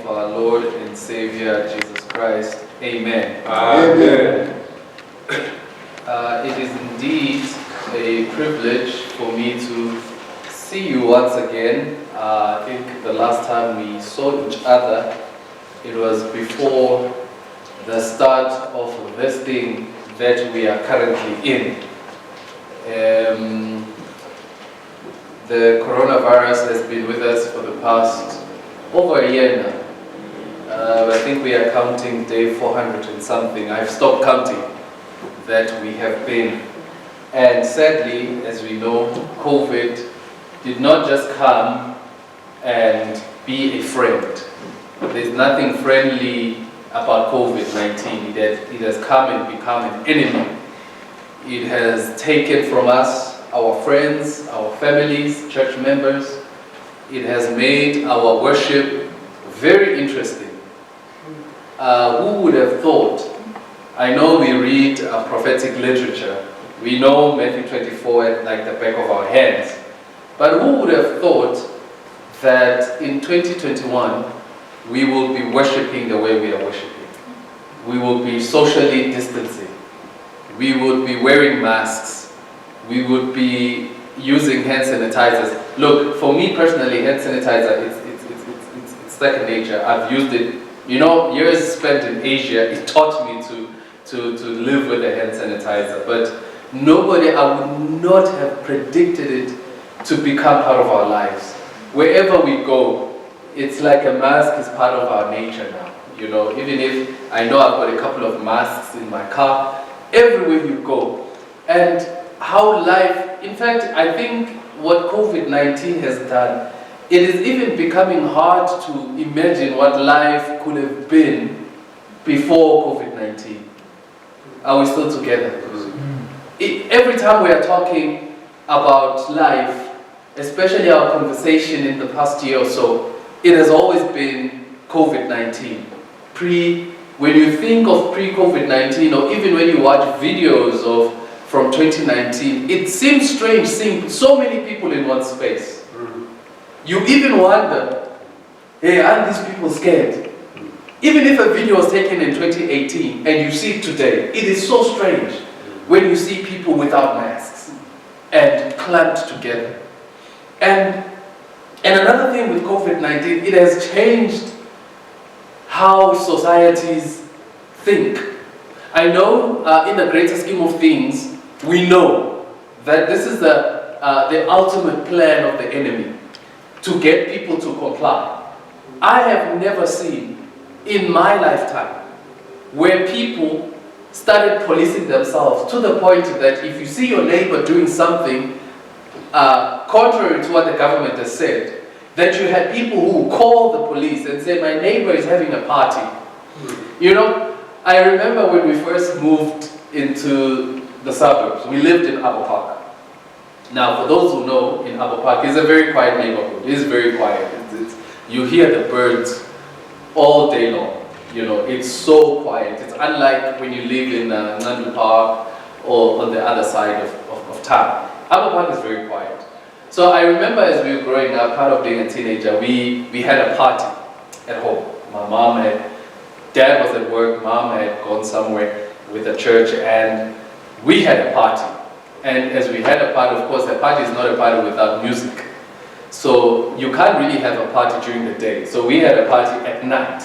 of our Lord and Savior Jesus Christ. Amen. Amen. It is indeed a privilege for me to see you once again. I think the last time we saw each other, it was before the start of this thing that we are currently in. The coronavirus has been with us for the past over a year now. I think we are counting day 400 and something. I've stopped counting that we have been. And sadly, as we know, COVID did not just come and be a friend. There's nothing friendly about COVID-19. It has come and become an enemy. It has taken from us our friends, our families, church members. It has made our worship very interesting. Who would have thought? I know we read prophetic literature. We know Matthew 24 at like the back of our hands. But who would have thought that in 2021 we will be worshiping the way we are worshiping? We will be socially distancing. We would be wearing masks. We would be using hand sanitizers. Look, for me personally, hand sanitizer, it's second nature. I've used it. You know, years spent in Asia, it taught me to live with a hand sanitizer. But nobody, I would not have predicted it to become part of our lives. Wherever we go, it's like a mask is part of our nature now. You know, even if I know I've got a couple of masks in my car, everywhere you go. And how life, in fact, I think what COVID-19 has done, it is even becoming hard to imagine what life could have been before COVID-19. Are we still together? Every time we are talking about life, especially our conversation in the past year or so, it has always been COVID-19. When you think of pre-COVID-19, or even when you watch videos from 2019, it seems strange seeing so many people in one space. You even wonder, hey, aren't these people scared? Even if a video was taken in 2018 and you see it today, it is so strange when you see people without masks and clamped together. And another thing with COVID-19, it has changed how societies think. I know in the greater scheme of things, we know that this is the ultimate plan of the enemy, to get people to comply. I have never seen in my lifetime where people started policing themselves to the point that if you see your neighbor doing something contrary to what the government has said, that you had people who call the police and say, my neighbor is having a party. You know, I remember when we first moved into the suburbs, we lived in Abu Park. Now, for those who know, in Abu Park, it's a very quiet neighborhood. It is very quiet. You hear the birds all day long. You know, it's so quiet. It's unlike when you live in Nandu Park or on the other side of town. Abu Park is very quiet. So I remember as we were growing up, part of being a teenager, we had a party at home. Dad was at work, mom had gone somewhere with the church, and we had a party. And as we had a party, of course, a party is not a party without music. So you can't really have a party during the day. So we had a party at night.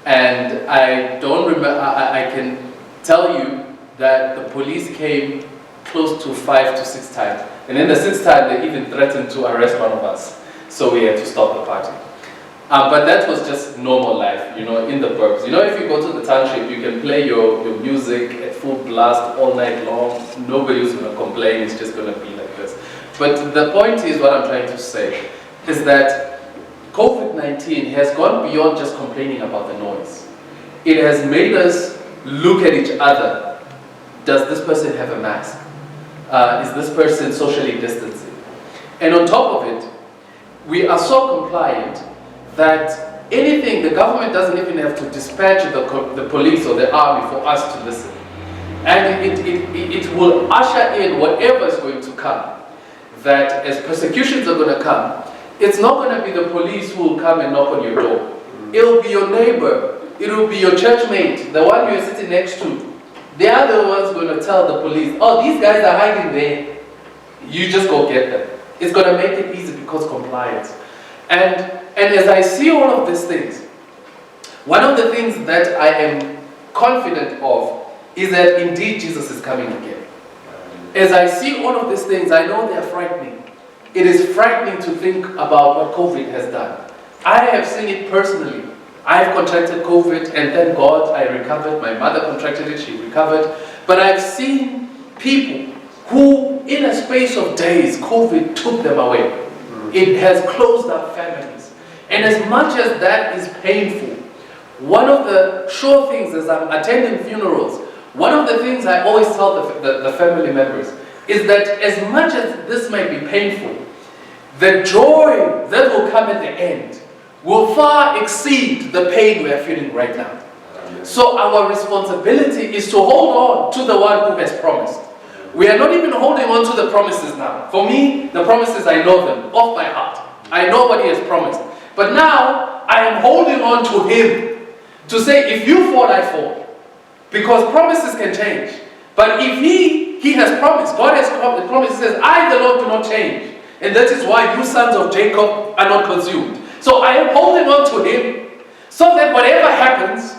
And I don't remember, I can tell you that the police came close to 5 to 6 times. And then the 6th time, they even threatened to arrest one of us. So we had to stop the party. But that was just normal life, you know, in the burbs. You know, if you go to the township, you can play your music at full blast all night long. Nobody's going to complain. It's just going to be like this. But the point is, what I'm trying to say is that COVID-19 has gone beyond just complaining about the noise. It has made us look at each other. Does this person have a mask? Is this person socially distancing? And on top of it, we are so compliant that anything, the government doesn't even have to dispatch the police or the army for us to listen. And it will usher in whatever is going to come. That as persecutions are going to come, it's not going to be the police who will come and knock on your door. It'll be your neighbor. It'll be your church mate, the one you're sitting next to. They are the ones going to tell the police, oh, these guys are hiding there. You just go get them. It's going to make it easy because compliance. And as I see all of these things, one of the things that I am confident of is that indeed Jesus is coming again. As I see all of these things, I know they are frightening. It is frightening to think about what COVID has done. I have seen it personally. I've contracted COVID and thank God I recovered. My mother contracted it, she recovered. But I've seen people who, in a space of days, COVID took them away. It has closed up families. And as much as that is painful, one of the sure things as I'm attending funerals, one of the things I always tell the family members is that as much as this might be painful, the joy that will come at the end will far exceed the pain we are feeling right now. So our responsibility is to hold on to the one who has promised. We are not even holding on to the promises now. For me, the promises, I know them off by heart. I know what he has promised. But now, I am holding on to him to say, if you fall, I fall. Because promises can change. But if he has promised, God has promised, he says, I, the Lord, do not change. And that is why you sons of Jacob are not consumed. So I am holding on to him so that whatever happens,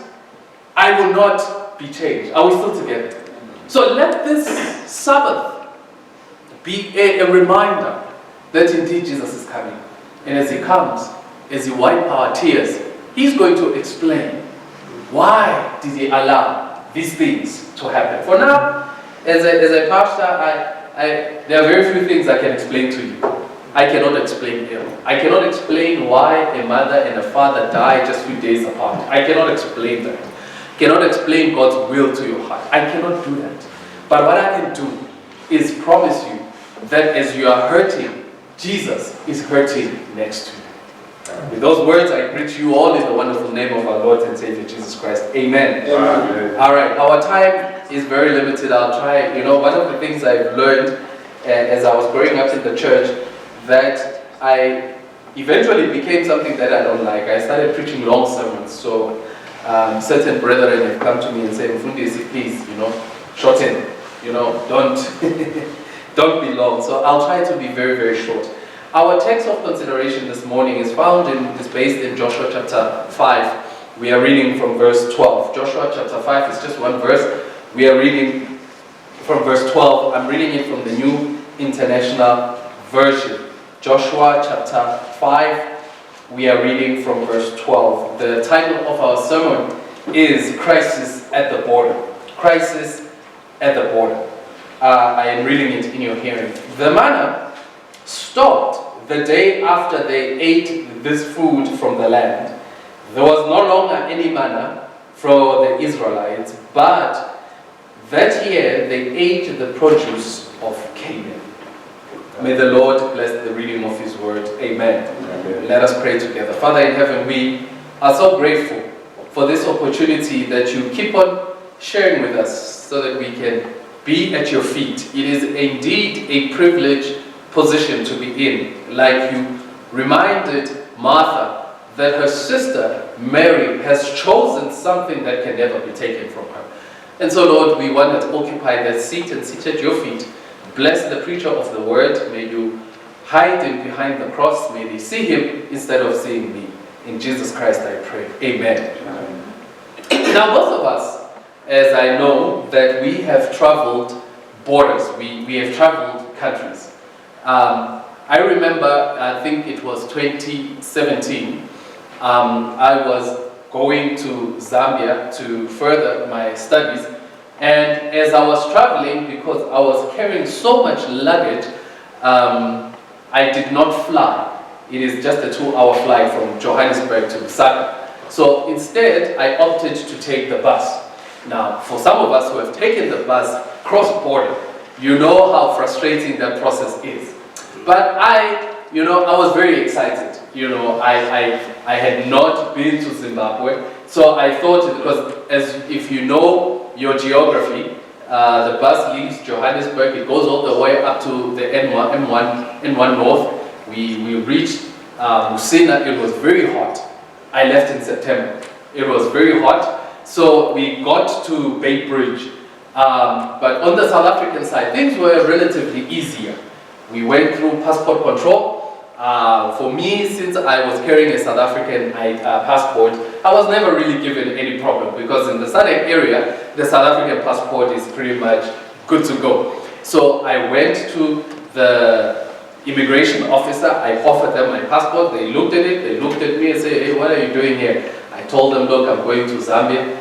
I will not be changed. Are we still together? So let this Sabbath be a reminder that indeed Jesus is coming. And as he comes, as he wipes our tears, he's going to explain why did he allow these things to happen. For now, as a pastor, there are very few things I can explain to you. I cannot explain ill. I cannot explain why a mother and a father die just a few days apart. I cannot explain that. I cannot explain God's will to your heart. I cannot do that. But what I can do is promise you that as you are hurting, Jesus is hurting next to you. With those words, I greet you all in the wonderful name of our Lord and Savior Jesus Christ. Amen. Amen. All right, our time is very limited. I'll try. One of the things I've learned as I was growing up in the church, that I eventually became something that I don't like. I started preaching long sermons. So certain brethren have come to me and said, Mfundisi, please, shorten. Don't be long. So I'll try to be very, very short. Our text of consideration this morning is based in Joshua chapter 5. We are reading from verse 12. Joshua chapter 5 is just one verse. We are reading from verse 12. I'm reading it from the New International Version. Joshua chapter 5. We are reading from verse 12. The title of our sermon is Crisis at the Border. Crisis at the border. I am reading it in your hearing. The manna stopped the day after they ate this food from the land. There was no longer any manna for the Israelites, but that year they ate the produce of Canaan. May the Lord bless the reading of his word. Amen. Amen. Let us pray together. Father in heaven, we are so grateful for this opportunity that you keep on sharing with us so that we can be at your feet. It is indeed a privileged position to be in. Like you reminded Martha that her sister Mary has chosen something that can never be taken from her. And so Lord, we want to occupy that seat and sit at your feet. Bless the preacher of the word. May you hide him behind the cross. May they see him instead of seeing me. In Jesus Christ I pray. Amen. Amen. Now most of us, as I know, that we have traveled borders. We have traveled countries. I remember, I think it was 2017, I was going to Zambia to further my studies. And as I was traveling, because I was carrying so much luggage, I did not fly. It is just a 2-hour flight from Johannesburg to Lusaka. So instead, I opted to take the bus. Now, for some of us who have taken the bus cross-border, you know how frustrating that process is. But I was very excited. I had not been to Zimbabwe, so I thought, because if you know your geography, the bus leaves Johannesburg, it goes all the way up to the N1 North. We reached Musina. It was very hot. I left in September. It was very hot, so we got to Bay Bridge. But on the South African side, things were relatively easier. We went through passport control. For me, since I was carrying a South African passport, I was never really given any problem because in the SADC area, the South African passport is pretty much good to go. So I went to the immigration officer, I offered them my passport, they looked at it, they looked at me and said, hey, what are you doing here? I told them, look, I'm going to Zambia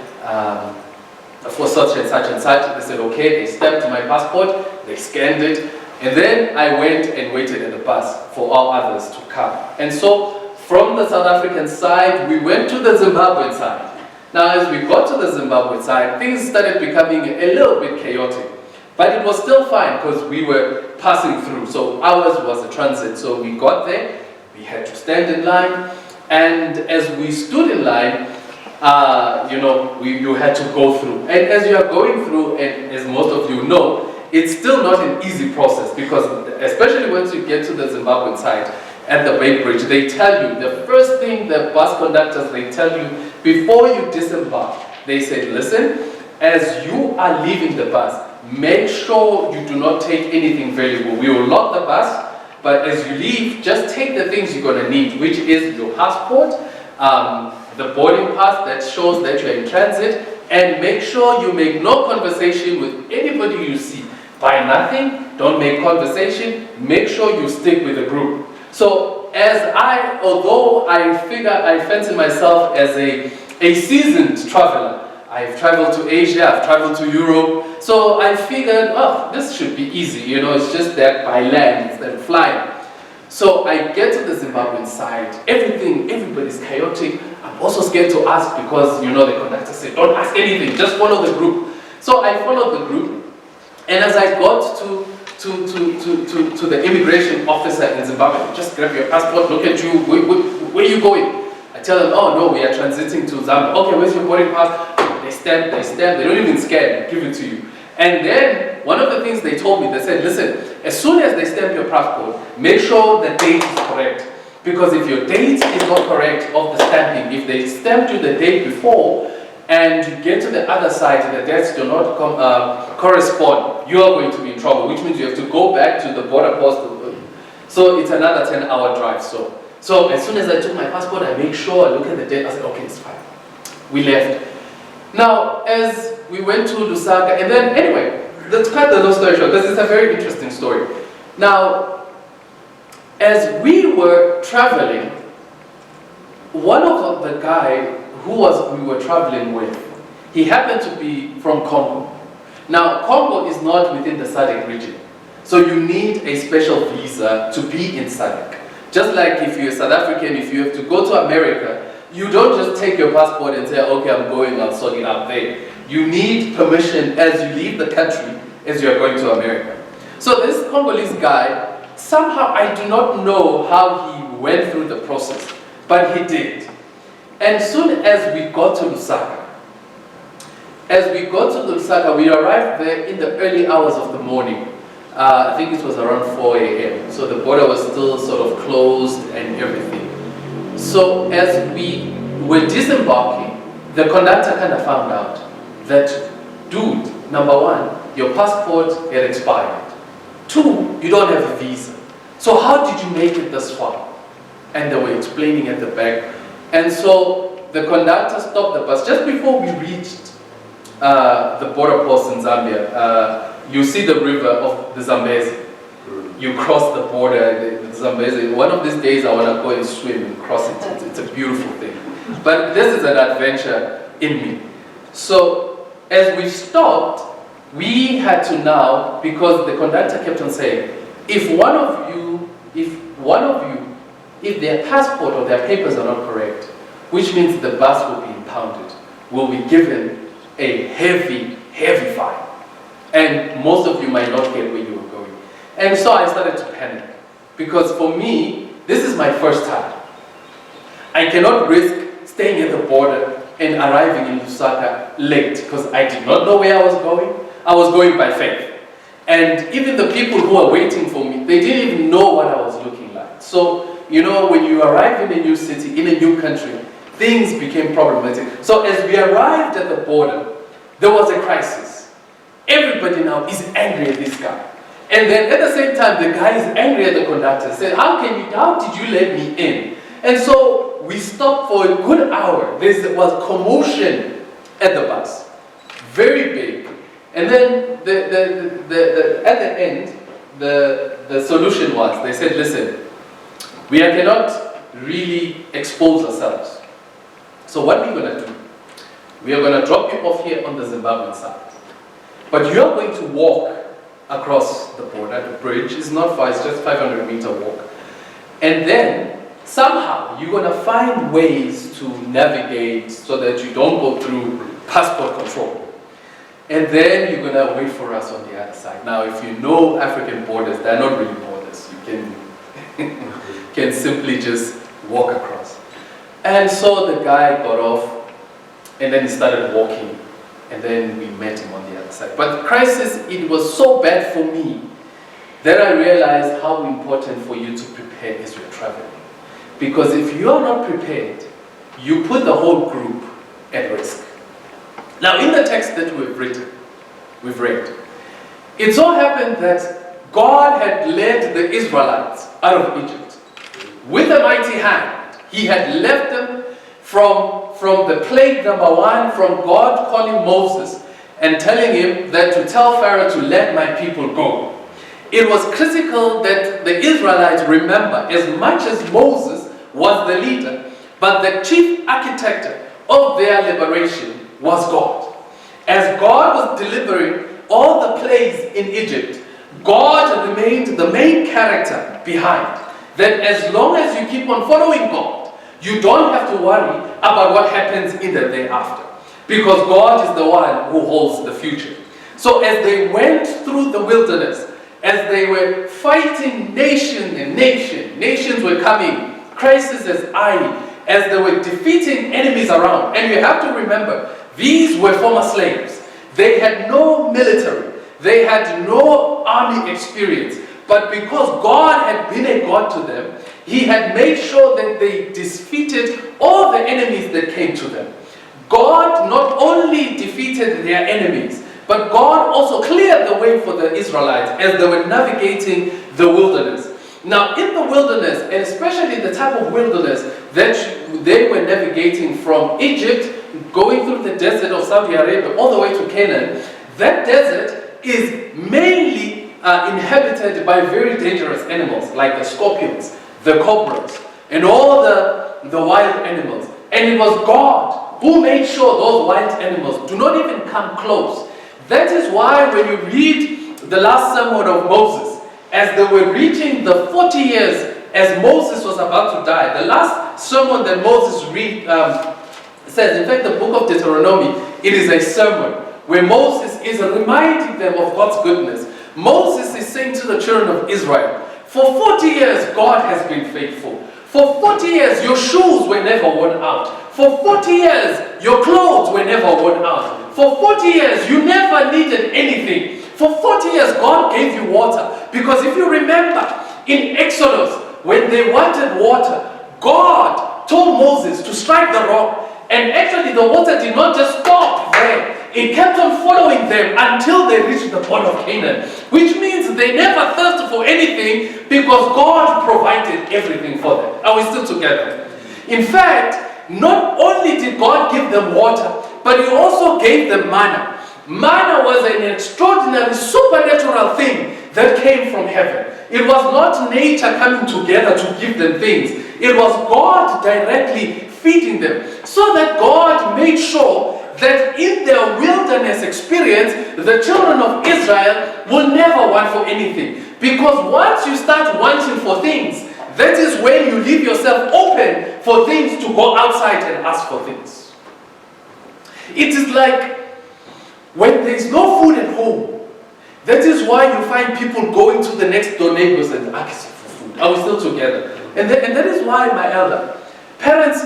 for such and such and such. They said, okay, they stamped my passport, they scanned it, and then I went and waited at the bus for all others to come. And so, from the South African side, we went to the Zimbabwean side. Now, as we got to the Zimbabwean side, things started becoming a little bit chaotic. But it was still fine because we were passing through. So ours was a transit. So we got there, we had to stand in line. And as we stood in line, you had to go through. And as you are going through, and as most of you know, it's still not an easy process because especially once you get to the Zimbabwean side at the Bay Bridge, they tell you, the first thing the bus conductors, they tell you before you disembark, they say, listen, as you are leaving the bus, make sure you do not take anything valuable. We will lock the bus, but as you leave, just take the things you're going to need, which is your passport, the boarding pass that shows that you're in transit, and make sure you make no conversation with anybody you see. Buy nothing, don't make conversation, make sure you stick with the group. So although I figure I fancy myself as a seasoned traveler, I've traveled to Asia, I've traveled to Europe, so I figured, oh, this should be easy, it's just that by land instead of flying. So I get to the Zimbabwean side, everybody's chaotic. I'm also scared to ask because, the conductor said, don't ask anything, just follow the group. So I followed the group, and as I got to the immigration officer in Zimbabwe, just grab your passport, look at you, where are you going? I tell them, oh no, we are transiting to Zambia. Okay, where's your boarding pass? They stamp, they don't even scan, give it to you. And then, one of the things they told me, they said, listen, as soon as they stamp your passport, make sure the date is correct. Because if your date is not correct of the stamping, if they stamped you the date before, and you get to the other side and the dates do not correspond, you are going to be in trouble, which means you have to go back to the border post. So it's another 10-hour drive. So as soon as I took my passport, I make sure, I look at the date, I said, okay, it's fine. We left. Now, as we went to Lusaka, and then, anyway, let's cut the long story short, because it's a very interesting story. Now, as we were traveling, one of the guy we were traveling with, he happened to be from Congo. Now, Congo is not within the SADC region, so you need a special visa to be in SADC. Just like if you're South African, if you have to go to America, you don't just take your passport and say, okay, I'm going, I'll sort it out there. You need permission as you leave the country, as you're going to America. So this Congolese guy, somehow I do not know how he went through the process, but he did. And soon as we got to Lusaka, we arrived there in the early hours of the morning. I think it was around 4 a.m. So the border was still sort of closed and everything. So as we were disembarking, the conductor kind of found out that, dude, number one, your passport had expired. 2, you don't have a visa. So how did you make it this far? And they were explaining at the back. And so the conductor stopped the bus just before we reached the border post in Zambia. You see the river of the Zambezi. You cross the border, the Zambezi. One of these days I want to go and swim and cross it. It's a beautiful thing. But this is an adventure in me. So as we stopped, we had to now, because the conductor kept on saying, if their passport or their papers are not correct, which means the bus will be impounded, will be given a heavy, heavy fine. And most of you might not get where you were going. And so I started to panic. Because for me, this is my first time. I cannot risk staying at the border and arriving in Lusaka late, because I did not know where I was going. I was going by faith. And even the people who were waiting for me, they didn't even know what I was looking like. So, when you arrive in a new city, in a new country, things became problematic. So as we arrived at the border, there was a crisis. Everybody now is angry at this guy. And then at the same time, the guy is angry at the conductor, said, how did you let me in? And so we stopped for a good hour. There was commotion at the bus. Very big. And then at the end, the solution was, they said, listen, we cannot really expose ourselves. So what we're going to do, we are going to drop you off here on the Zimbabwean side. But you're going to walk across the border. The bridge is not far, it's just 500-meter walk. And then somehow you're going to find ways to navigate so that you don't go through passport control. And then you're going to wait for us on the other side. Now, if you know African borders, they're not really borders. You can simply just walk across. And so the guy got off, and then he started walking, and then we met him on the other side. But the crisis, it was so bad for me that I realized how important for you to prepare as you're traveling. Because if you are not prepared, you put the whole group at risk. Now, in the text that we've read, it so happened that God had led the Israelites out of Egypt with a mighty hand. He had left them from the plague number 1, from God calling Moses and telling him that to tell Pharaoh to let my people go. It was critical that the Israelites remember, as much as Moses was the leader, but the chief architect of their liberation was God. As God was delivering all the plagues in Egypt, God remained the main character behind. That as long as you keep on following God, you don't have to worry about what happens in the day after. Because God is the one who holds the future. So as they went through the wilderness, as they were fighting nation and nation, nations were coming, crisis as they were defeating enemies around. And you have to remember, these were former slaves. They had no military. They had no army experience. But because God had been a God to them, He had made sure that they defeated all the enemies that came to them. God not only defeated their enemies, but God also cleared the way for the Israelites as they were navigating the wilderness. Now, in the wilderness, and especially the type of wilderness that they were navigating from Egypt, going through the desert of Saudi Arabia, all the way to Canaan, that desert is mainly inhabited by very dangerous animals, like the scorpions, the cobras, and all the wild animals. And it was God who made sure those wild animals do not even come close. That is why when you read the last sermon of Moses, as they were reaching the 40 years as Moses was about to die, the last sermon that Moses says, in fact the book of Deuteronomy, it is a sermon where Moses is reminding them of God's goodness. Moses is saying to the children of Israel, for 40 years God has been faithful. For 40 years your shoes were never worn out. For 40 years your clothes were never worn out. For 40 years you never needed anything. For 40 years God gave you water. Because if you remember in Exodus, when they wanted water, God told Moses to strike the rock. And actually the water did not just stop there. It kept on following them until they reached the border of Canaan. Which means they never thirsted for anything because God provided everything for them. Are we still together? In fact, not only did God give them water, but He also gave them manna. Manna was an extraordinary supernatural thing that came from heaven. It was not nature coming together to give them things. It was God directly feeding them. So that God made sure that in their wilderness experience, the children of Israel will never want for anything. Because once you start wanting for things, that is when you leave yourself open for things to go outside and ask for things. It is like when there is no food at home. That is why you find people going to the next door neighbors and asking for food. Are we still together? And that is why, my elder, parents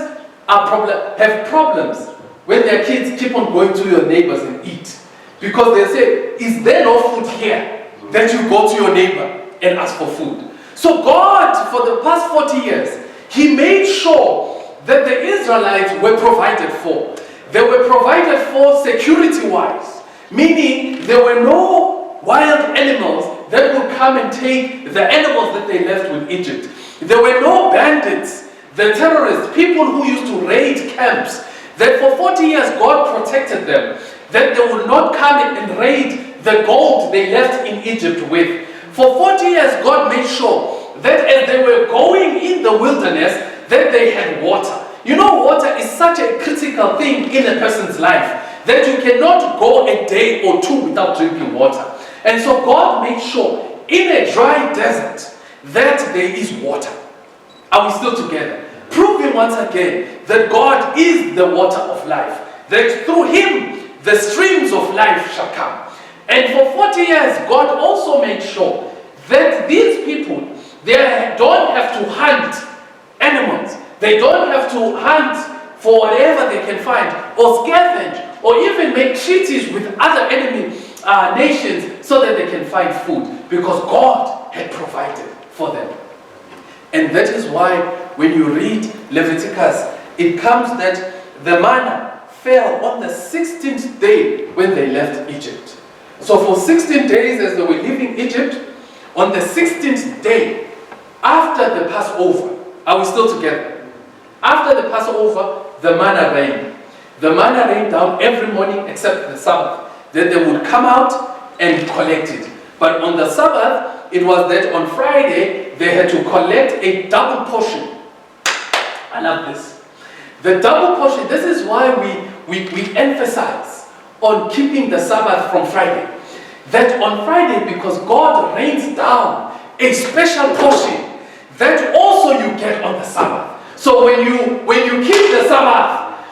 have problems when their kids keep on going to your neighbors and eat. Because they say, is there no food here? That you go to your neighbor and ask for food. So God, for the past 40 years, He made sure that the Israelites were provided for. They were provided for security-wise, meaning there were no wild animals that would come and take the animals that they left with Egypt. There were no bandits, the terrorists, people who used to raid camps, that for 40 years God protected them, that they would not come and raid the gold they left in Egypt with. For 40 years God made sure that as they were going in the wilderness, that they had water. You know, water is such a critical thing in a person's life that you cannot go a day or two without drinking water. And so God made sure in a dry desert that there is water. Are we still together? Proving once again that God is the water of life, that through Him the streams of life shall come. And for 40 years God also made sure that these people, they don't have to hunt animals. They don't have to hunt for whatever they can find, or scavenge, or even make treaties with other enemy nations so that they can find food, because God had provided for them. And that is why when you read Leviticus, it comes that the manna fell on the 16th day when they left Egypt. So for 16 days as they were leaving Egypt, on the 16th day, after the Passover, are we still together? After the Passover, the manna rained. The manna rained down every morning except the Sabbath. Then they would come out and collect it. But on the Sabbath, it was that on Friday, they had to collect a double portion. I love this. The double portion, this is why we emphasize on keeping the Sabbath from Friday. That on Friday, because God rains down a special portion that also you get on the Sabbath. So when you keep the Sabbath,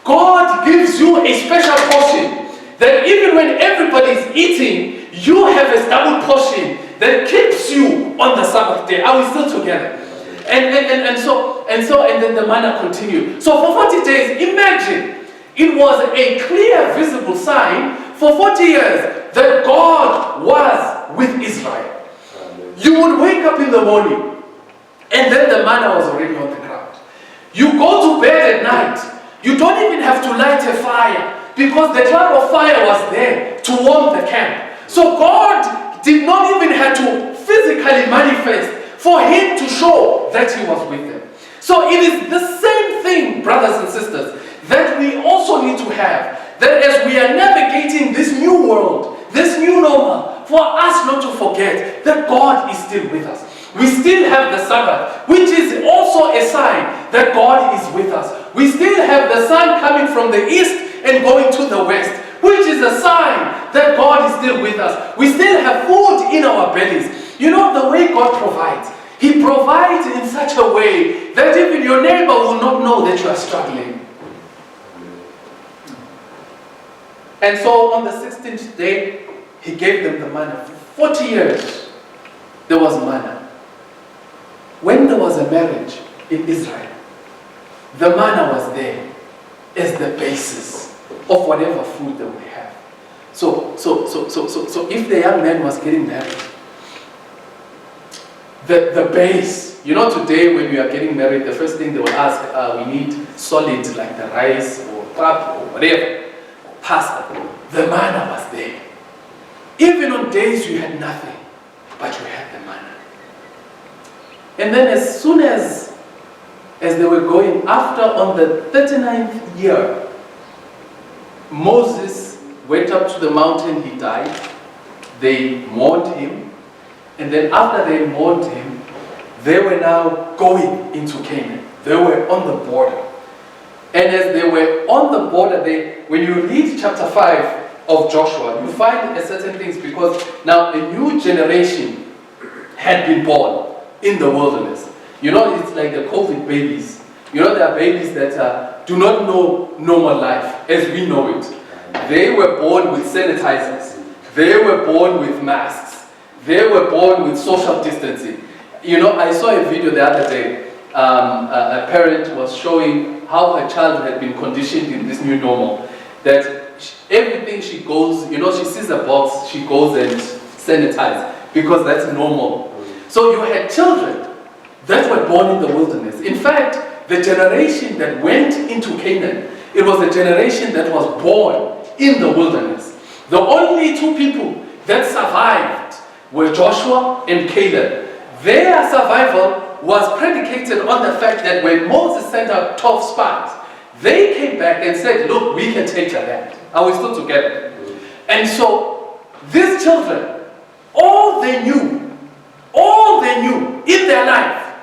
God gives you a special portion that even when everybody is eating, you have a double portion that keeps you on the Sabbath day. Are we still together? And then the manna continued. So for 40 days, imagine, it was a clear, visible sign for 40 years that God was with Israel. You would wake up in the morning, and then the manna was already on the ground. You go to bed at night, you don't even have to light a fire, because the cloud of fire was there to warm the camp. So God did not even have to physically manifest for Him to show that He was with them. So it is the same thing, brothers and sisters, that we also need to have. That as we are navigating this new world, this new normal, for us not to forget that God is still with us. We still have the Sabbath, which is also a sign that God is with us. We still have the sun coming from the east and going to the west, which is a sign that God is still with us. We still have food in our bellies. You know, the way God provides, He provides in such a way that even your neighbor will not know that you are struggling. And so on the 16th day, He gave them the manna. For 40 years, there was manna. When there was a marriage in Israel, the manna was there as the basis of whatever food they would have. So if the young man was getting married, the base, you know, today when we are getting married, the first thing they will ask, we need solid like the rice or pap or whatever, or pasta. The manna was there. Even on days you had nothing, but you had the manna. And then as soon as they were going, after on the 39th year, Moses went up to the mountain, he died. They mourned him. And then after they mourned him, they were now going into Canaan. They were on the border. And as they were on the border, when you read chapter 5 of Joshua, you find certain things, because now a new generation had been born in the wilderness. You know, it's like the COVID babies. You know, there are babies that do not know normal life as we know it. They were born with sanitizers. They were born with masks. They were born with social distancing. You know, I saw a video the other day. A parent was showing how her child had been conditioned in this new normal. That everything she goes, you know, she sees a box, she goes and sanitizes, because that's normal. So you had children that were born in the wilderness. In fact, the generation that went into Canaan, it was a generation that was born in the wilderness. The only two people that survived were Joshua and Caleb. Their survival was predicated on the fact that when Moses sent out 12 spies, they came back and said, look, we can take the land. Are we still together? And so, these children, all they knew in their life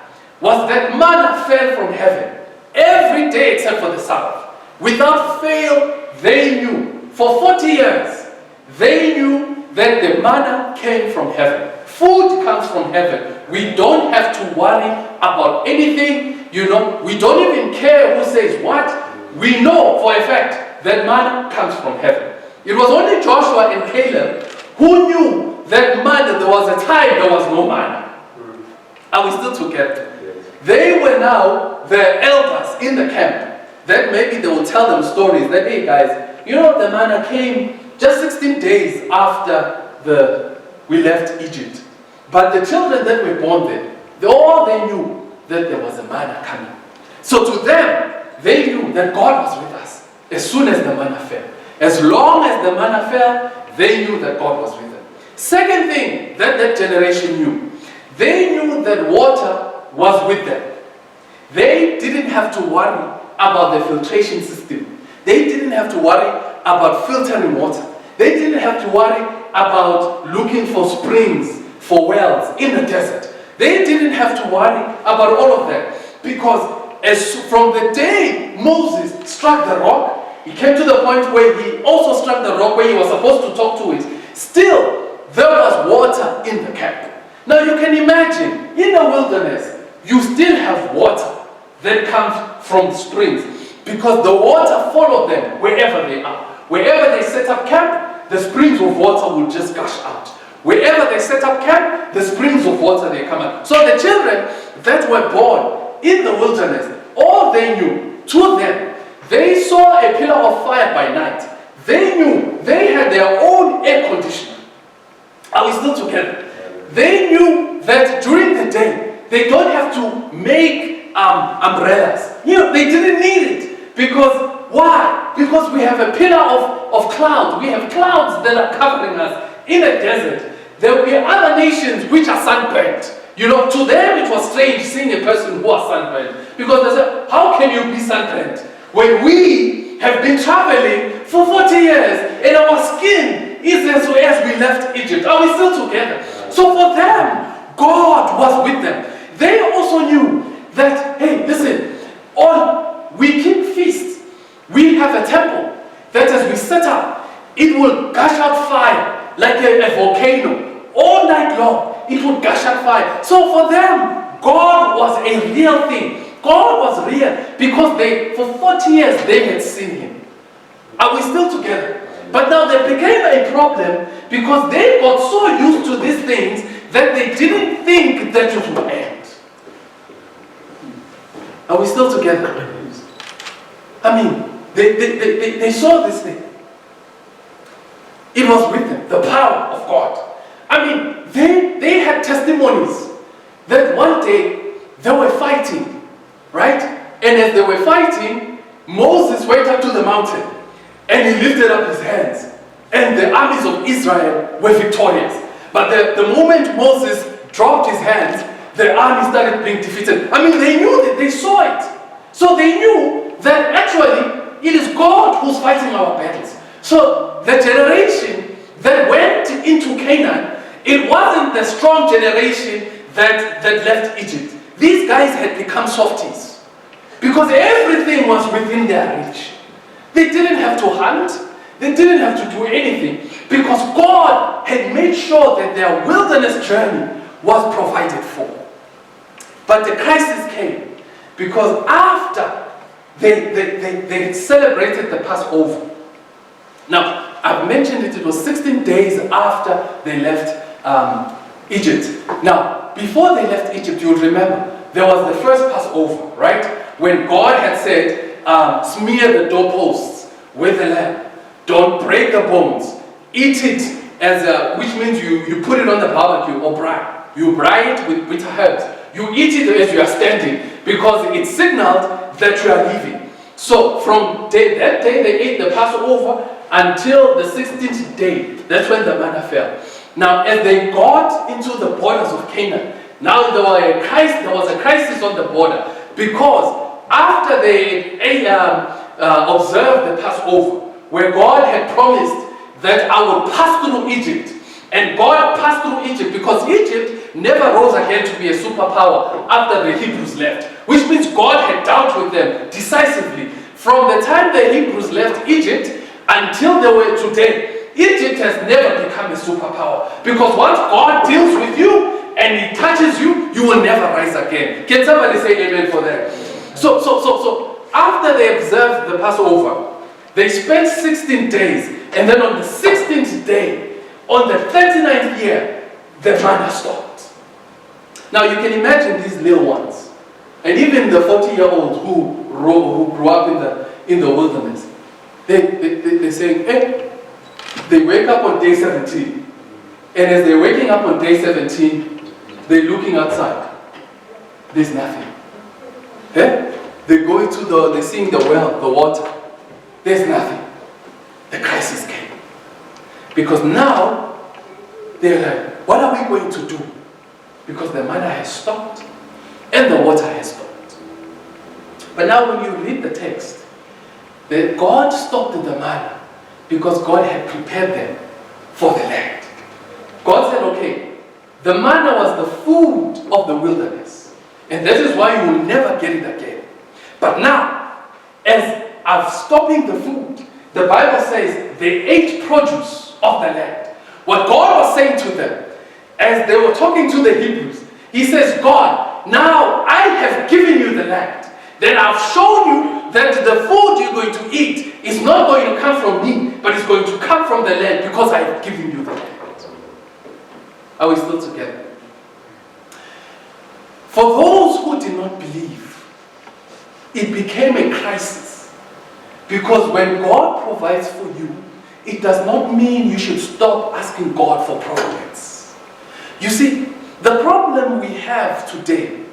was that manna fell from heaven every day except for the Sabbath. Without fail, they knew. For 40 years, they knew that the manna came from heaven. Food comes from heaven. We don't have to worry about anything. We don't even care who says what. We know for a fact that manna comes from heaven. It was only Joshua and Caleb who knew that manna, there was a time there was no manna. Are we still together? Yes. They were now the elders in the camp. That maybe they will tell them stories that, hey guys, the manna came just 16 days after we left Egypt. But the children that were born there, they knew that there was a manna coming. So to them, they knew that God was with us as soon as the manna fell. As long as the manna fell, they knew that God was with them. Second thing that generation knew, they knew that water was with them. They didn't have to worry about the filtration system. They didn't have to worry about filtering water. They didn't have to worry about looking for springs, for wells in the desert. They didn't have to worry about all of that, because from the day Moses struck the rock, he came to the point where he also struck the rock where he was supposed to talk to it. Still, there was water in the camp. Now you can imagine, in the wilderness, you still have water that comes from springs, because the water followed them wherever they are. Wherever they set up camp, the springs of water will just gush out. Wherever they set up camp, the springs of water, they come out. So the children that were born in the wilderness, all they knew, to them, they saw a pillar of fire by night. They knew they had their own air conditioner. Are we still together? They knew that during the day, they don't have to make umbrellas. They didn't need it. Because, why? Because we have a pillar of clouds. We have clouds that are covering us in a desert. There will be other nations which are sunburnt. To them it was strange seeing a person who was sunburnt. Because they said, how can you be sunburnt when we have been traveling for 40 years and our skin is as we left Egypt? Are we still together? So for them, God was with them. They also knew that, hey, listen, on we keep feasts. We have a temple that as we set up, it will gush out fire like a volcano. All night long, it would gush out fire. So for them, God was a real thing. God was real because for 40 years, they had seen Him. Are we still together? But now there became a problem because they got so used to these things that they didn't think that it would end. Are we still together? I mean, they saw this thing. It was with them, the power of God. I mean, they had testimonies that one day they were fighting, right? And as they were fighting, Moses went up to the mountain and he lifted up his hands. And the armies of Israel were victorious. But the moment Moses dropped his hands, the army started being defeated. I mean, they knew that, they saw it. So they knew that actually it is God who's fighting our battles. So the generation that went into Canaan, it wasn't the strong generation that left Egypt. These guys had become softies because everything was within their reach. They didn't have to hunt. They didn't have to do anything because God had made sure that their wilderness journey was provided for. But the crisis came because after they celebrated the Passover. Now, I've mentioned it was 16 days after they left Egypt. Now, before they left Egypt, you'll remember, there was the first Passover, right? When God had said, smear the doorposts with the lamb. Don't break the bones. Eat it which means you put it on the barbecue or braai. You braai it with bitter herbs. You eat it as you are standing because it signaled that you are leaving. So from that day they ate the Passover until the 16th day. That's when the manna fell. Now as they got into the borders of Canaan, now there was a crisis on the border, because after they observed the Passover, where God had promised that I would pass through Egypt, and God passed through Egypt because Egypt never rose again to be a superpower after the Hebrews left, which means God had dealt with them decisively. From the time the Hebrews left Egypt until they were today, Egypt has never become a superpower, because once God deals with you and He touches you, you will never rise again. Can somebody say amen for that? So after they observed the Passover, they spent 16 days, and then on the 16th day, on the 39th year, the manna stopped. Now you can imagine these little ones, and even the 40-year-olds who grew up in the wilderness. They say, hey, they wake up on day 17, and as they're waking up on day 17, they're looking outside. There's nothing. Eh? They go into they're seeing the well, the water. There's nothing. The crisis came. Because now, they're like, what are we going to do? Because the manna has stopped and the water has stopped. But now when you read the text, that God stopped the manna because God had prepared them for the land. God said, okay, the manna was the food of the wilderness, and that is why you will never get it again. But now, as I'm stopping the food, the Bible says they ate produce of the land. What God was saying to them, as they were talking to the Hebrews, He says, God, now I have given you the land. Then I've shown you that the food you're going to eat is not going to come from me, but it's going to come from the land, because I have given you the land. Are we still together? For those who did not believe, it became a crisis. Because when God provides for you, it does not mean you should stop asking God for providence. You see, the problem we have today,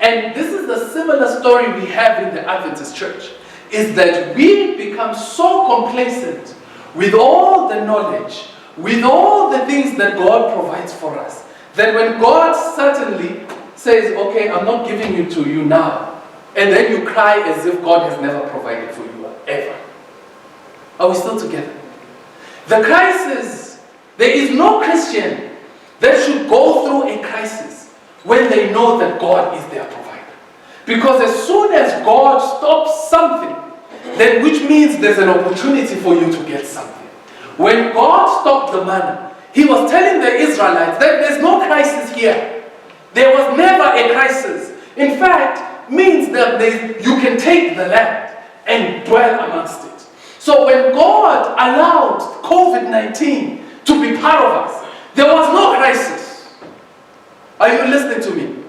and this is the similar story we have in the Adventist church, is that we become so complacent with all the knowledge, with all the things that God provides for us, that when God suddenly says, okay, I'm not giving it to you now, and then you cry as if God has never provided for you ever. Are we still together? The crisis, there is no Christian that should go through a crisis when they know that God is their provider. Because as soon as God stops something, then which means there's an opportunity for you to get something. When God stopped the manna, He was telling the Israelites that there's no crisis here. There was never a crisis. In fact, means that you can take the land and dwell amongst it. So when God allowed COVID-19 to be part of us, there was no crisis. Are you listening to me?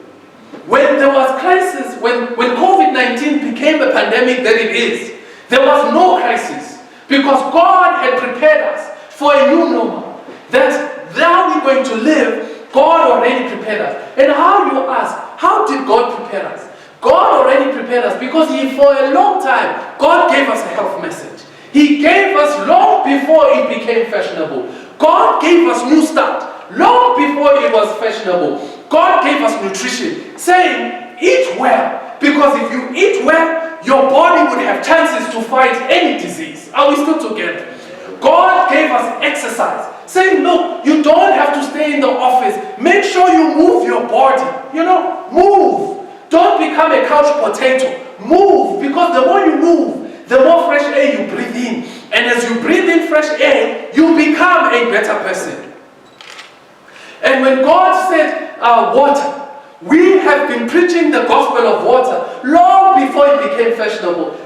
When there was crisis, when COVID-19 became a pandemic that it is, there was no crisis, because God had prepared us for a new normal. That now we're going to live, God already prepared us. And how, you ask, how did God prepare us? God already prepared us because for a long time, God gave us a health message. He gave us long before it became fashionable. God gave us New Start long before it was fashionable. God gave us nutrition, saying, eat well, because if you eat well, your body would have chances to fight any disease. Are we still together? God gave us exercise, saying, look, you don't have to stay in the office. Make sure you move your body. Move. Don't become a couch potato. Move, because the more you move, the more fresh air you breathe in. And as you breathe in fresh air, you become a better person. And when God said water, we have been preaching the gospel of water long before it became fashionable.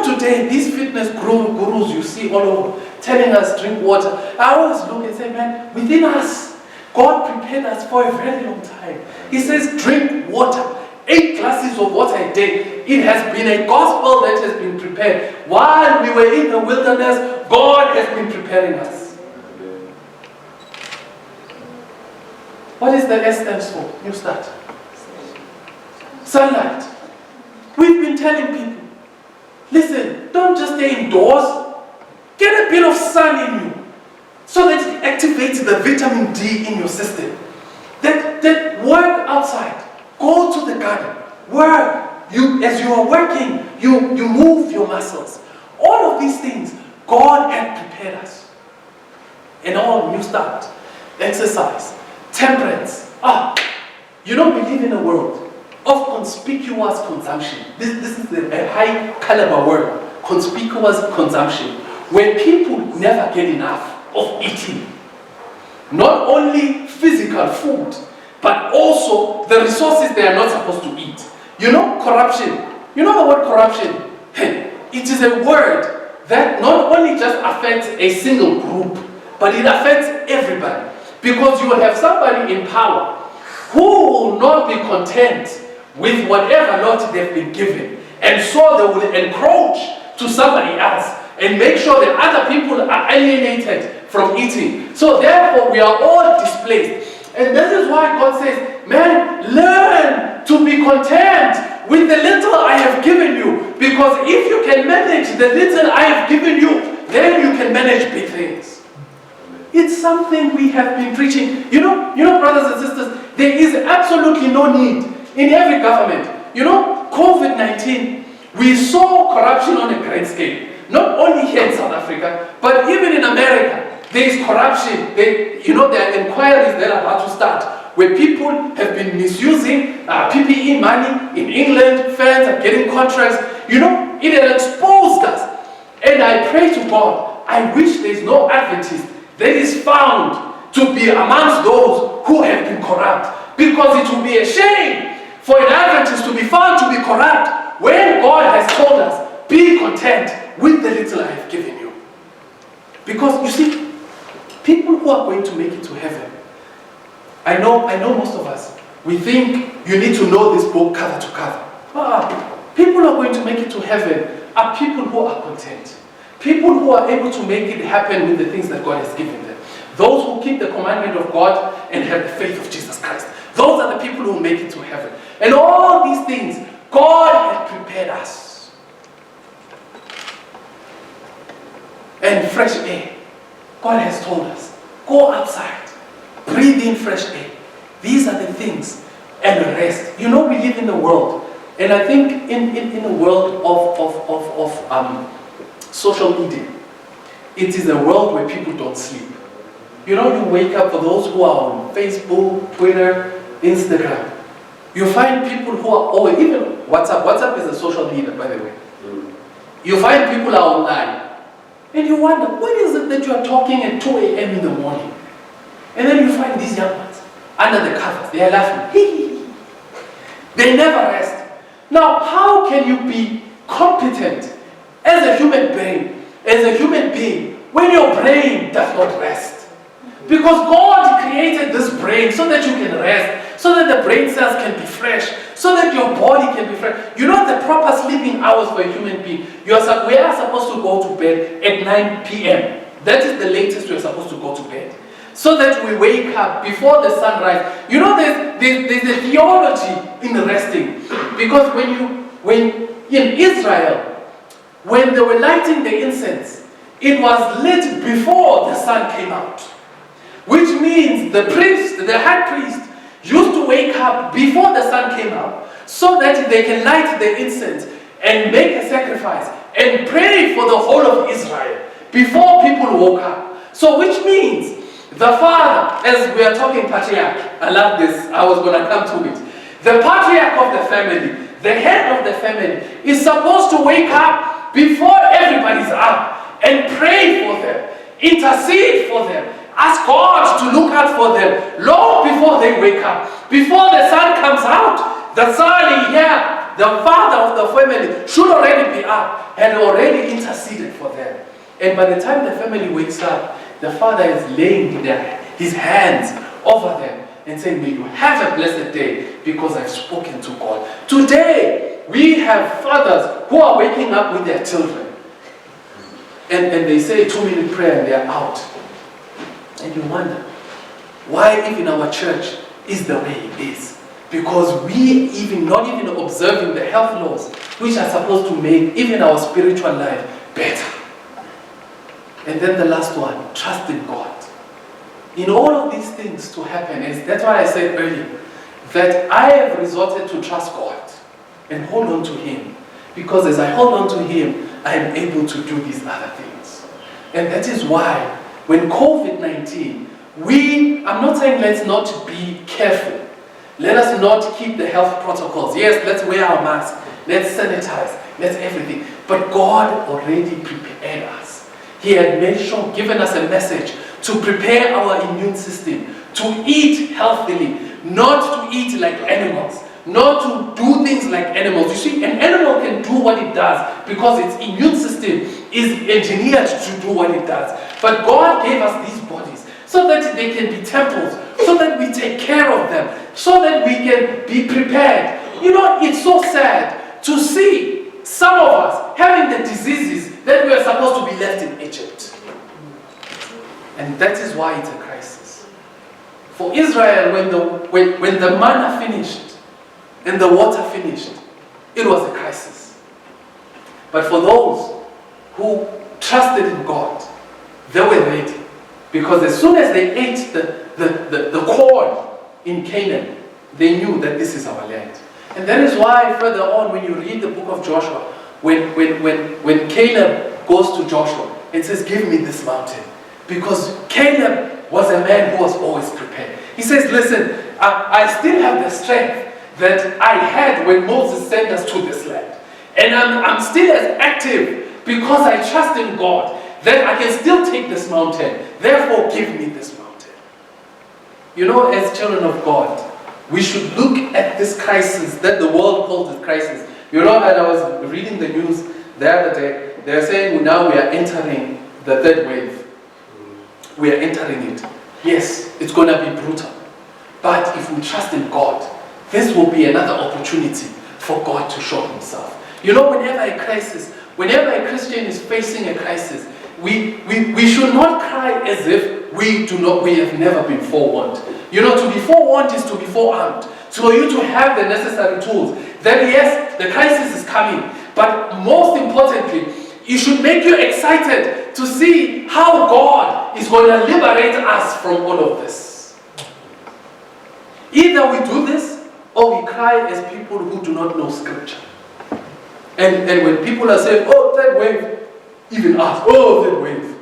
Today, these fitness gurus you see all over telling us drink water. I always look and say, man, within us, God prepared us for a very long time. He says, drink water. 8 glasses of water a day. It has been a gospel that has been prepared. While we were in the wilderness, God has been preparing us. What is the S stands for? New Start. sunlight. We've been telling people, listen, don't just stay indoors. Get a bit of sun in you so that it activates the vitamin D in your system. That work outside. Go to the garden. Work. As you are working, you move your muscles. All of these things, God had prepared us. And all new start. Exercise. Temperance. We live in a world of conspicuous consumption. This is a high caliber word. Conspicuous consumption. Where people never get enough of eating. Not only physical food, but also the resources they are not supposed to eat. Corruption. You know the word corruption? It is a word that not only just affects a single group, but it affects everybody. Because you will have somebody in power who will not be content with whatever lot they've been given. And so they will encroach to somebody else and make sure that other people are alienated from eating. So therefore we are all displaced. And this is why God says, man, learn to be content with the little I have given you. Because if you can manage the little I have given you, then you can manage big things. It's something we have been preaching. You know, brothers and sisters, there is absolutely no need in every government. COVID-19, we saw corruption on a great scale. Not only here in South Africa, but even in America. There is corruption. There are inquiries that are about to start where people have been misusing PPE money. In England, fans are getting contracts. It has exposed us. And I pray to God, I wish there is no Adventist that is found to be amongst those who have been corrupt. Because it will be a shame for an Adventist to be found to be corrupt when God has told us, be content with the little I have given you. Because you see, people who are going to make it to heaven, I know most of us, we think you need to know this book cover to cover. People who are going to make it to heaven are people who are content. People who are able to make it happen with the things that God has given them. Those who keep the commandment of God and have the faith of Jesus Christ. Those are the people who make it to heaven. And all these things, God has prepared us. And fresh air. God has told us, go outside, breathe in fresh air. These are the things, and rest. We live in a world, and I think in a world of social media, it is a world where people don't sleep. You wake up, for those who are on Facebook, Twitter, Instagram, you find people who are, even WhatsApp. WhatsApp is a social media, by the way. You find people are online. And you wonder, what is it that you are talking at 2 a.m. in the morning? And then you find these young ones under the covers. They are laughing. They never rest. Now, how can you be competent as a human being, when your brain does not rest? Because God created this brain so that you can rest, so that the brain cells can be fresh, so that your body can be fresh. The proper sleeping hours for a human being. We are supposed to go to bed at 9 p.m. That is the latest we are supposed to go to bed. So that we wake up before the sunrise. There's a theology in resting. Because when in Israel, when they were lighting the incense, it was lit before the sun came out. Which means the high priest, used to wake up before the sun came out so that they can light the incense and make a sacrifice and pray for the whole of Israel before people woke up. So which means the father, as we are talking patriarch, I love this, I was going to come to it. The patriarch of the family, the head of the family, is supposed to wake up before everybody's up and pray for them, intercede for them, ask God to look out for them long before they wake up. Before the sun comes out, the son here, the father of the family, should already be up and already interceded for them. And by the time the family wakes up, the father is laying his hands over them and saying, may you have a blessed day because I've spoken to God. Today, we have fathers who are waking up with their children. And they say 2-minute prayer and they're out. And you wonder, why even our church is the way it is? Because we not even observing the health laws, which are supposed to make even our spiritual life better. And then the last one, trust in God. In all of these things to happen, that's why I said earlier, that I have resorted to trust God and hold on to Him. Because as I hold on to Him, I am able to do these other things. And that is why, when COVID-19, I'm not saying let's not be careful. Let us not keep the health protocols. Yes, let's wear our masks. Let's sanitize. Let's everything. But God already prepared us. He had made sure, given us a message to prepare our immune system, to eat healthily, not to eat like animals, not to do things like animals. You see, an animal can do what it does because its immune system is engineered to do what it does. But God gave us these bodies so that they can be temples, so that we take care of them, so that we can be prepared. You know, it's so sad to see some of us having the diseases that we are supposed to be left in Egypt. And that is why it's a crisis. For Israel, when the manna finished and the water finished, it was a crisis. But for those who trusted in God, they were ready. Because as soon as they ate the corn in Canaan, they knew that this is our land. And that is why further on, when you read the book of Joshua, when Caleb goes to Joshua and says, give me this mountain. Because Caleb was a man who was always prepared. He says, listen, I still have the strength that I had when Moses sent us to this land. And I'm still as active because I trust in God that I can still take this mountain. Therefore, give me this mountain. You know, as children of God, we should look at this crisis that the world calls a crisis. You know, and I was reading the news the other day, they're saying now we are entering the third wave. We are entering it. Yes, it's going to be brutal. But if we trust in God, this will be another opportunity for God to show Himself. You know, whenever a Christian is facing a crisis, we should not cry as if we have never been forewarned. You know, to be forewarned is to be forearmed. So for you to have the necessary tools, that yes, the crisis is coming. But most importantly, it should make you excited to see how God is going to liberate us from all of this. Either we do this, or we cry as people who do not know Scripture. And when people are saying, oh, third wave, even us, oh, third wave.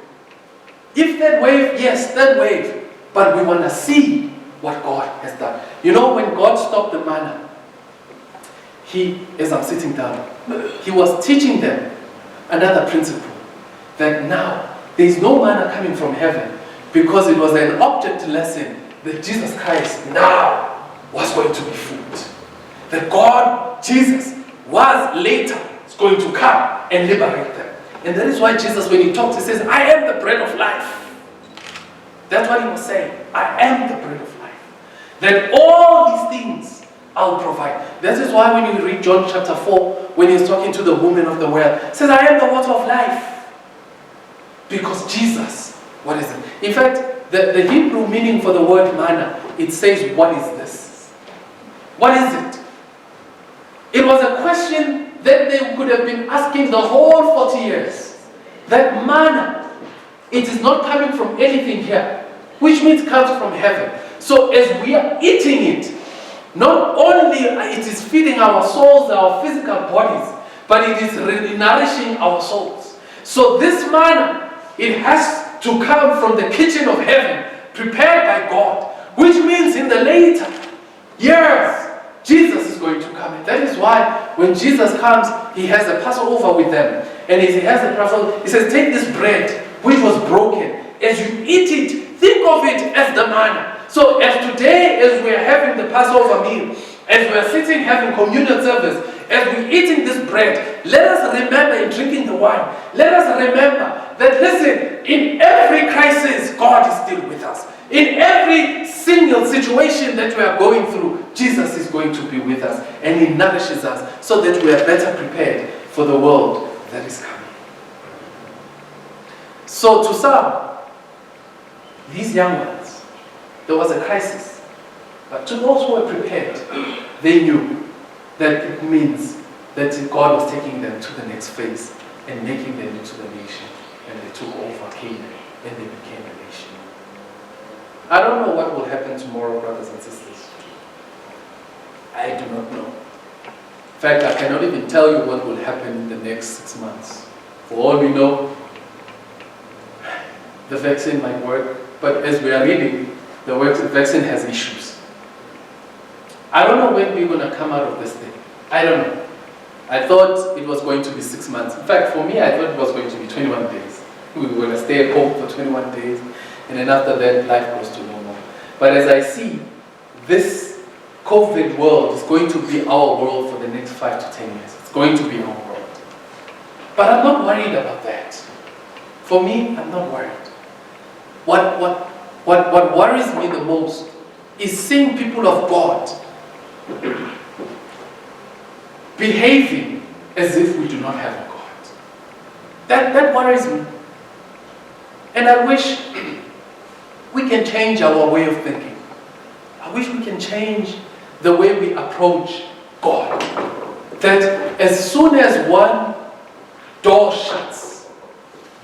If third wave, yes, third wave. But we want to see what God has done. You know, when God stopped the manna, as I'm sitting down, He was teaching them another principle. That now, there is no manna coming from heaven, because it was an object lesson that Jesus Christ now was going to be food. That God, Jesus, was later going to come and liberate them. And that is why Jesus, when He talks, He says, I am the bread of life. That's what He was saying. I am the bread of life. That all these things I'll provide. That is why when you read John chapter 4, when He's talking to the woman of the well, He says, I am the water of life. Because Jesus, what is it? In fact, the Hebrew meaning for the word manna, it says, what is this? What is it? It was a question that they could have been asking the whole 40 years. That manna, it is not coming from anything here, which means it comes from heaven. So as we are eating it, not only it is feeding our souls, our physical bodies, but it is nourishing our souls. So this manna, it has to come from the kitchen of heaven, prepared by God, which means in the later years, Jesus is going to come. And that is why when Jesus comes, He has a Passover with them. And as He has a Passover, He says, take this bread, which was broken. As you eat it, think of it as the manna. So as today, as we are having the Passover meal, as we are sitting having communion service, as we're eating this bread, let us remember in drinking the wine, let us remember that, listen, in every crisis, God is still with us. In every single situation that we are going through, Jesus is going to be with us, and He nourishes us so that we are better prepared for the world that is coming. So to some, these young ones, there was a crisis. But to those who were prepared, they knew that it means that God was taking them to the next phase and making them into the nation. And they took over Canaan and they became a nation. I don't know what will happen tomorrow, brothers and sisters. I do not know. In fact, I cannot even tell you what will happen in the next 6 months. For all we know, the vaccine might work, but as we are reading, the vaccine has issues. I don't know when we're going to come out of this thing. I don't know. I thought it was going to be 6 months. In fact, for me, I thought it was going to be 21 days. We were going to stay at home for 21 days, and then after that, life goes to normal. But as I see, this COVID world is going to be our world for the next 5 to 10 years. It's going to be our world. But I'm not worried about that. For me, I'm not worried. What worries me the most is seeing people of God behaving as if we do not have a God. That worries me. And I wish we can change our way of thinking. I wish we can change the way we approach God. That as soon as one door shuts,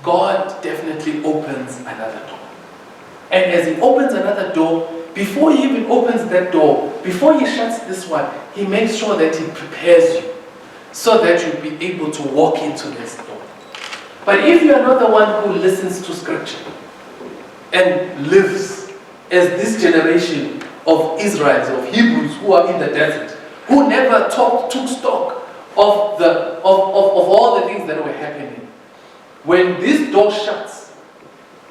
God definitely opens another door. And as He opens another door, before He even opens that door, before He shuts this one, He makes sure that He prepares you so that you'll be able to walk into this door. But if you are not the one who listens to Scripture and lives as this generation of Israelites, of Hebrews who are in the desert, who never took stock of all the things that were happening, when this door shuts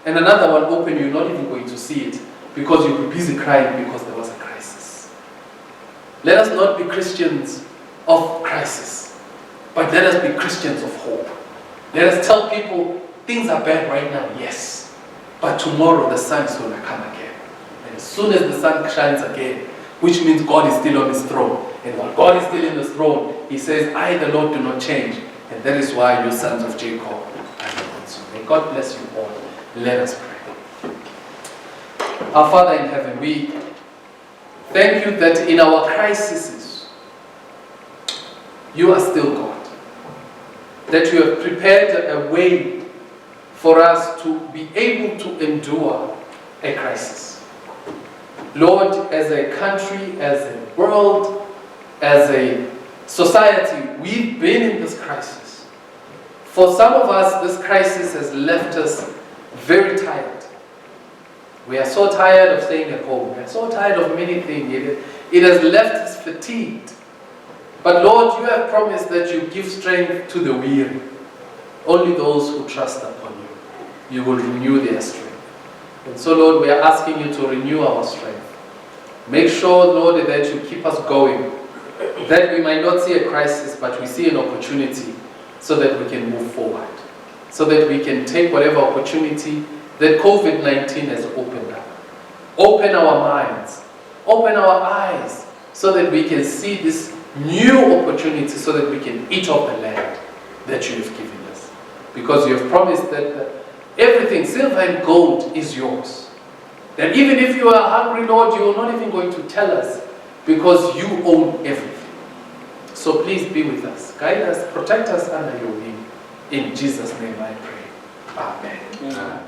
and another one opens, you're not even going to see it because you'll be busy crying because there was a crisis. Let us not be Christians of crisis, but let us be Christians of hope. Let us tell people things are bad right now, yes, but tomorrow the sun is going to come again. And as soon as the sun shines again, which means God is still on His throne. And while God is still in His throne, He says, I, the Lord, do not change. And that is why you sons of Jacob are not consumed. May God bless you all. Let us pray. Our Father in heaven, we thank you that in our crises, you are still God. That you have prepared a way for us to be able to endure a crisis. Lord, as a country, as a world, as a society, we've been in this crisis. For some of us, this crisis has left us very tired. We are so tired of staying at home. We are so tired of many things. It has left us fatigued. But Lord, you have promised that you give strength to the weary. Only those who trust upon you, you will renew their strength. And so Lord, we are asking you to renew our strength. Make sure, Lord, that you keep us going. That we might not see a crisis, but we see an opportunity so that we can move forward. So that we can take whatever opportunity that COVID-19 has opened up. Open our minds. Open our eyes so that we can see this new opportunity so that we can eat off the land that you have given us. Because you have promised that everything, silver and gold, is yours. That even if you are hungry, Lord, you are not even going to tell us because you own everything. So please be with us. Guide us, protect us under your wing. In Jesus' name I pray. Amen.